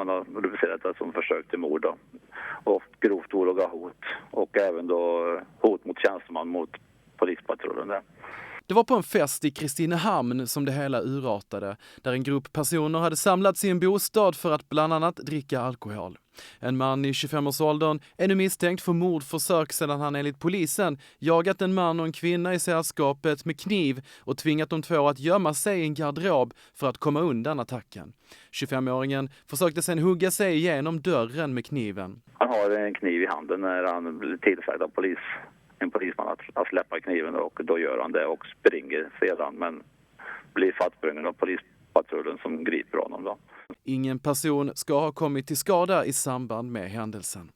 man har rubricerat det som försök till mord då. Och grovt olaga hot och även då hot mot tjänsteman mot polispatrullen där. Det var på en fest i Kristinehamn som det hela urartade, där en grupp personer hade samlats i en bostad för att bland annat dricka alkohol. En man i 25-årsåldern är nu misstänkt för mordförsök sedan han enligt polisen jagat en man och en kvinna i sällskapet med kniv och tvingat de två att gömma sig i en garderob för att komma undan attacken. 25-åringen försökte sedan hugga sig igenom dörren med kniven. Han har en kniv i handen när han blir tillsagd av en polisman att släppa kniven, och då gör han det och springer sedan, men blir fattbrungen av polispatrullen som griper honom då. Ingen person ska ha kommit till skada i samband med händelsen.